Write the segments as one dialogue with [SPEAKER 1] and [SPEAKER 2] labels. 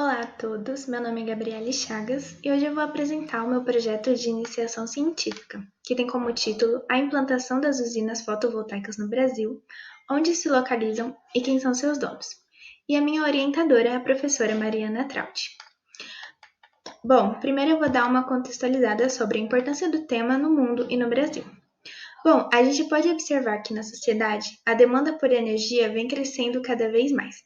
[SPEAKER 1] Olá a todos, meu nome é Gabriele Chagas e hoje eu vou apresentar o meu projeto de iniciação científica, que tem como título A implantação das usinas fotovoltaicas no Brasil, onde se localizam e quem são seus donos. E a minha orientadora é a professora Mariana Traut. Bom, primeiro eu vou dar uma contextualizada sobre a importância do tema no mundo e no Brasil. Bom, a gente pode observar que na sociedade a demanda por energia vem crescendo cada vez mais.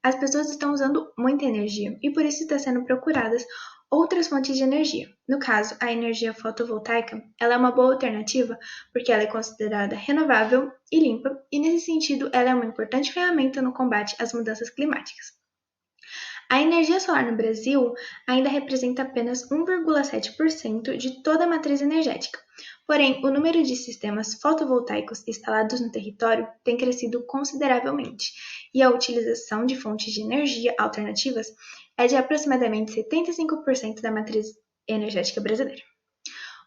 [SPEAKER 1] As pessoas estão usando muita energia e por isso estão sendo procuradas outras fontes de energia. No caso, a energia fotovoltaica, ela é uma boa alternativa porque ela é considerada renovável e limpa e nesse sentido ela é uma importante ferramenta no combate às mudanças climáticas. A energia solar no Brasil ainda representa apenas 1,7% de toda a matriz energética. Porém, o número de sistemas fotovoltaicos instalados no território tem crescido consideravelmente, e a utilização de fontes de energia alternativas é de aproximadamente 75% da matriz energética brasileira.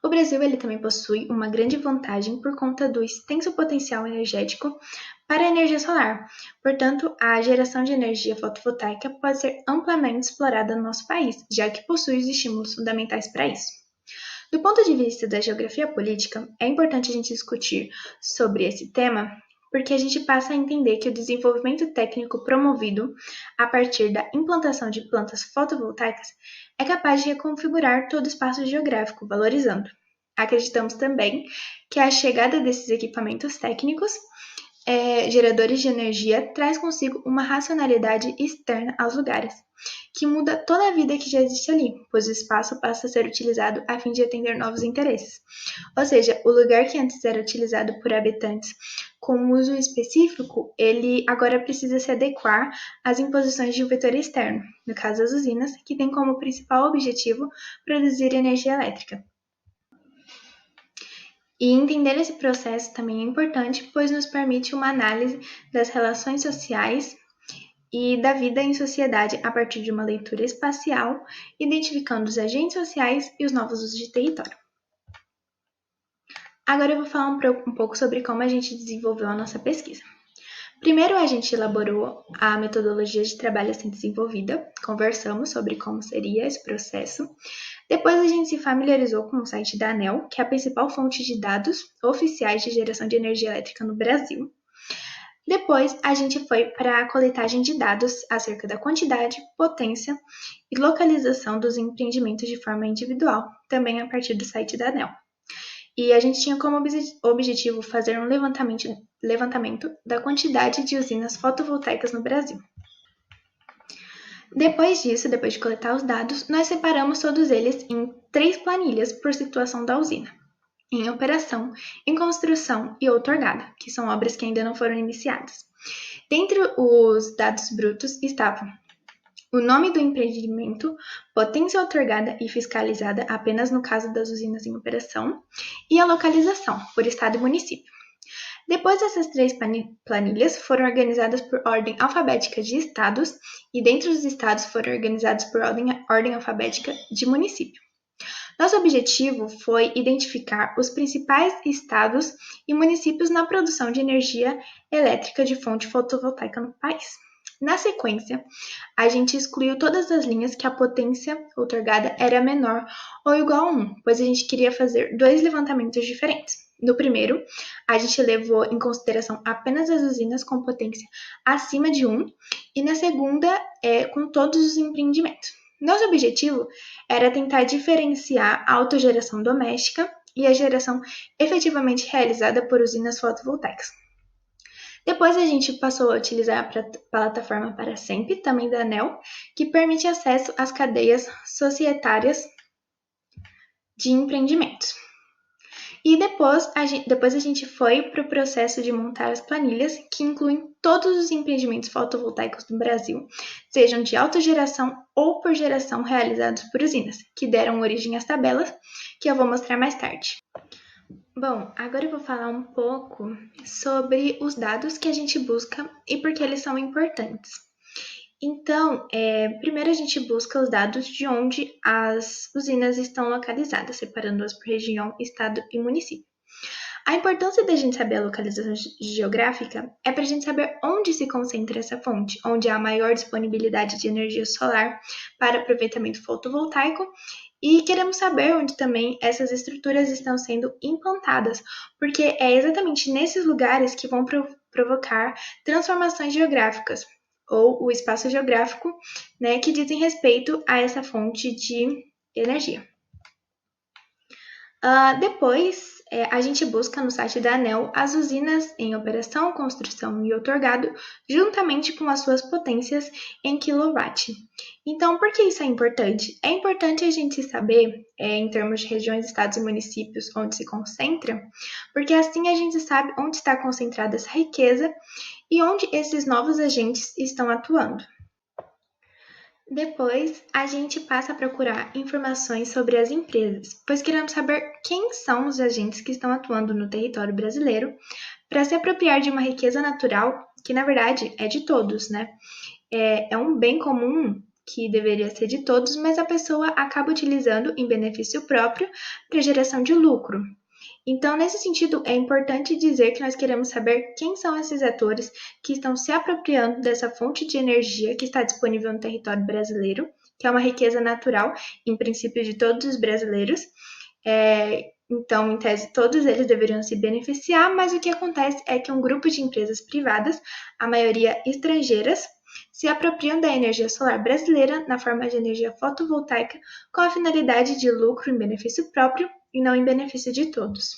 [SPEAKER 1] O Brasil ele também possui uma grande vantagem por conta do extenso potencial energético para a energia solar. Portanto, a geração de energia fotovoltaica pode ser amplamente explorada no nosso país, já que possui os estímulos fundamentais para isso. Do ponto de vista da geografia política, é importante a gente discutir sobre esse tema, porque a gente passa a entender que o desenvolvimento técnico promovido a partir da implantação de plantas fotovoltaicas é capaz de reconfigurar todo o espaço geográfico, valorizando. Acreditamos também que a chegada desses equipamentos técnicos, geradores de energia, traz consigo uma racionalidade externa aos lugares, que muda toda a vida que já existe ali, pois o espaço passa a ser utilizado a fim de atender novos interesses. Ou seja, o lugar que antes era utilizado por habitantes com um uso específico, ele agora precisa se adequar às imposições de um vetor externo, no caso as usinas, que tem como principal objetivo produzir energia elétrica. E entender esse processo também é importante, pois nos permite uma análise das relações sociais e da vida em sociedade a partir de uma leitura espacial, identificando os agentes sociais e os novos usos de território. Agora eu vou falar um pouco sobre como a gente desenvolveu a nossa pesquisa. Primeiro, a gente elaborou a metodologia de trabalho a ser desenvolvida, conversamos sobre como seria esse processo. Depois, a gente se familiarizou com o site da ANEEL, que é a principal fonte de dados oficiais de geração de energia elétrica no Brasil. Depois, a gente foi para a coletagem de dados acerca da quantidade, potência e localização dos empreendimentos de forma individual, também a partir do site da ANEEL. E a gente tinha como objetivo fazer um levantamento da quantidade de usinas fotovoltaicas no Brasil. Depois disso, depois de coletar os dados, nós separamos todos eles em 3 planilhas por situação da usina: em operação, em construção e outorgada, que são obras que ainda não foram iniciadas. Dentre os dados brutos estavam o nome do empreendimento, potência outorgada e fiscalizada apenas no caso das usinas em operação, e a localização, por estado e município. Depois dessas 3 planilhas foram organizadas por ordem alfabética de estados, e dentro dos estados foram organizados por ordem alfabética de município. Nosso objetivo foi identificar os principais estados e municípios na produção de energia elétrica de fonte fotovoltaica no país. Na sequência, a gente excluiu todas as linhas que a potência outorgada era menor ou igual a 1, pois a gente queria fazer 2 levantamentos diferentes. No primeiro, a gente levou em consideração apenas as usinas com potência acima de 1 e na segunda, com todos os empreendimentos. Nosso objetivo era tentar diferenciar a autogeração doméstica e a geração efetivamente realizada por usinas fotovoltaicas. Depois a gente passou a utilizar a plataforma Paracemp, também da ANEEL, que permite acesso às cadeias societárias de empreendimentos. E depois a gente foi para o processo de montar as planilhas, que incluem todos os empreendimentos fotovoltaicos do Brasil, sejam de autogeração ou por geração realizados por usinas, que deram origem às tabelas, que eu vou mostrar mais tarde. Bom, agora eu vou falar um pouco sobre os dados que a gente busca e por que eles são importantes. Então, primeiro a gente busca os dados de onde as usinas estão localizadas, separando-as por região, estado e município. A importância da gente saber a localização geográfica é para a gente saber onde se concentra essa fonte, onde há maior disponibilidade de energia solar para aproveitamento fotovoltaico e queremos saber onde também essas estruturas estão sendo implantadas, porque é exatamente nesses lugares que vão provocar transformações geográficas ou o espaço geográfico, né, que dizem respeito a essa fonte de energia. Depois, a gente busca no site da ANEEL as usinas em operação, construção e outorgado, juntamente com as suas potências em quilowatt. Então, por que isso é importante? É importante a gente saber, em termos de regiões, estados e municípios, onde se concentra, porque assim a gente sabe onde está concentrada essa riqueza e onde esses novos agentes estão atuando. Depois, a gente passa a procurar informações sobre as empresas, pois queremos saber quem são os agentes que estão atuando no território brasileiro para se apropriar de uma riqueza natural que, na verdade, é de todos, né? É um bem comum que deveria ser de todos, mas a pessoa acaba utilizando em benefício próprio para geração de lucro. Então, nesse sentido, é importante dizer que nós queremos saber quem são esses atores que estão se apropriando dessa fonte de energia que está disponível no território brasileiro, que é uma riqueza natural, em princípio, de todos os brasileiros. Então, em tese, todos eles deveriam se beneficiar, mas o que acontece é que um grupo de empresas privadas, a maioria estrangeiras, se apropriam da energia solar brasileira na forma de energia fotovoltaica com a finalidade de lucro em benefício próprio e não em benefício de todos.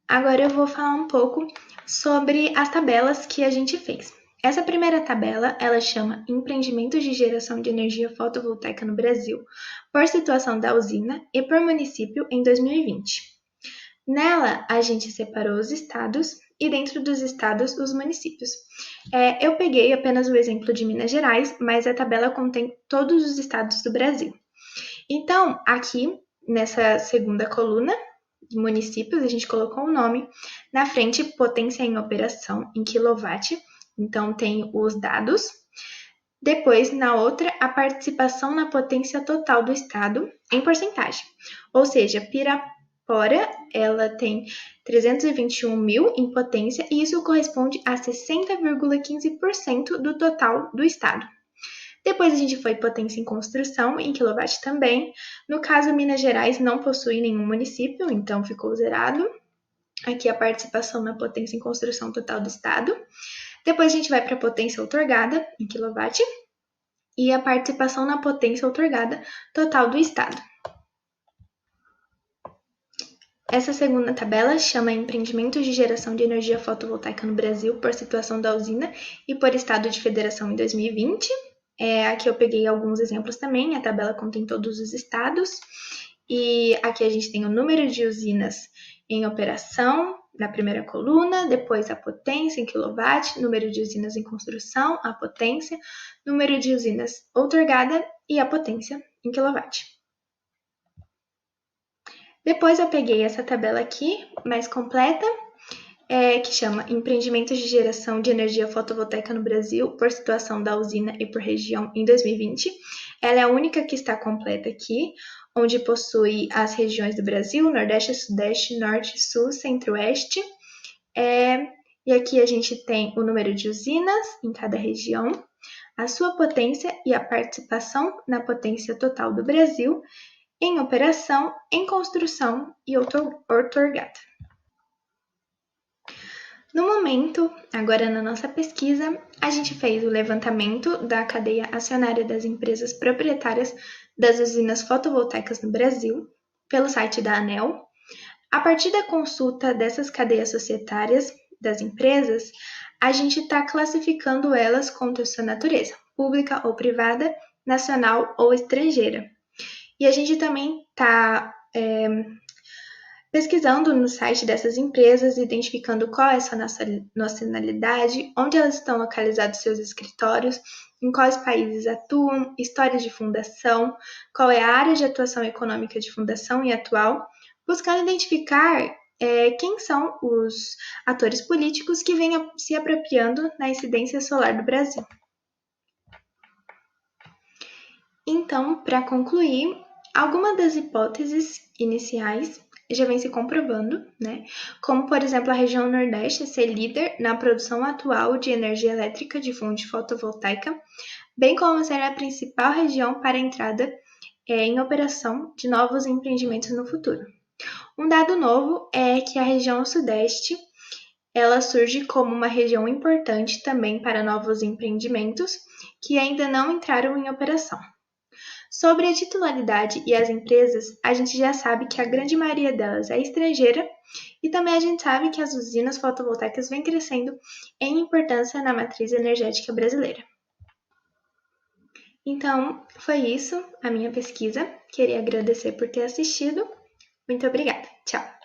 [SPEAKER 1] Agora eu vou falar um pouco sobre as tabelas que a gente fez. Essa primeira tabela, ela chama Empreendimentos de Geração de Energia Fotovoltaica no Brasil, por situação da usina e por município em 2020. Nela, a gente separou os estados e dentro dos estados, os municípios. Eu peguei apenas o exemplo de Minas Gerais, mas a tabela contém todos os estados do Brasil. Então, aqui, nessa segunda coluna, de municípios, a gente colocou o nome. Na frente, potência em operação, em quilowatt. Então, tem os dados. Depois, na outra, a participação na potência total do estado em porcentagem. Ou seja, Pirapora, ela tem 321 mil em potência e isso corresponde a 60,15% do total do estado. Depois a gente foi potência em construção, em quilowatt também. No caso, Minas Gerais não possui nenhum município, então ficou zerado. Aqui a participação na potência em construção total do estado. Depois a gente vai para a potência outorgada, em quilowatt, e a participação na potência outorgada total do estado. Essa segunda tabela chama Empreendimentos de Geração de Energia Fotovoltaica no Brasil por situação da usina e por estado de federação em 2020. Aqui eu peguei alguns exemplos também, a tabela contém todos os estados. E aqui a gente tem o número de usinas em operação, na primeira coluna, depois a potência em quilowatt, número de usinas em construção, a potência, número de usinas outorgada e a potência em quilowatt. Depois eu peguei essa tabela aqui, mais completa, que chama Empreendimentos de Geração de Energia Fotovoltaica no Brasil por situação da usina e por região em 2020. Ela é a única que está completa aqui, onde possui as regiões do Brasil, Nordeste, Sudeste, Norte, Sul, Centro-Oeste. E aqui a gente tem o número de usinas em cada região, a sua potência e a participação na potência total do Brasil, em operação, em construção e outorgada. No momento, agora na nossa pesquisa, a gente fez o levantamento da cadeia acionária das empresas proprietárias das usinas fotovoltaicas no Brasil, pelo site da ANEEL. A partir da consulta dessas cadeias societárias das empresas, a gente está classificando elas contra sua natureza, pública ou privada, nacional ou estrangeira. E a gente também está pesquisando no site dessas empresas, identificando qual é a sua nacionalidade, onde elas estão localizados seus escritórios, em quais países atuam, história de fundação, qual é a área de atuação econômica de fundação e atual, buscando identificar quem são os atores políticos que vêm se apropriando na incidência solar do Brasil. Então, para concluir, algumas das hipóteses iniciais já vem se comprovando, né? Como, por exemplo, a região Nordeste ser líder na produção atual de energia elétrica de fonte fotovoltaica, bem como ser a principal região para a entrada em operação de novos empreendimentos no futuro. Um dado novo é que a região Sudeste ela surge como uma região importante também para novos empreendimentos que ainda não entraram em operação. Sobre a titularidade e as empresas, a gente já sabe que a grande maioria delas é estrangeira e também a gente sabe que as usinas fotovoltaicas vêm crescendo em importância na matriz energética brasileira. Então, foi isso a minha pesquisa. Queria agradecer por ter assistido. Muito obrigada. Tchau!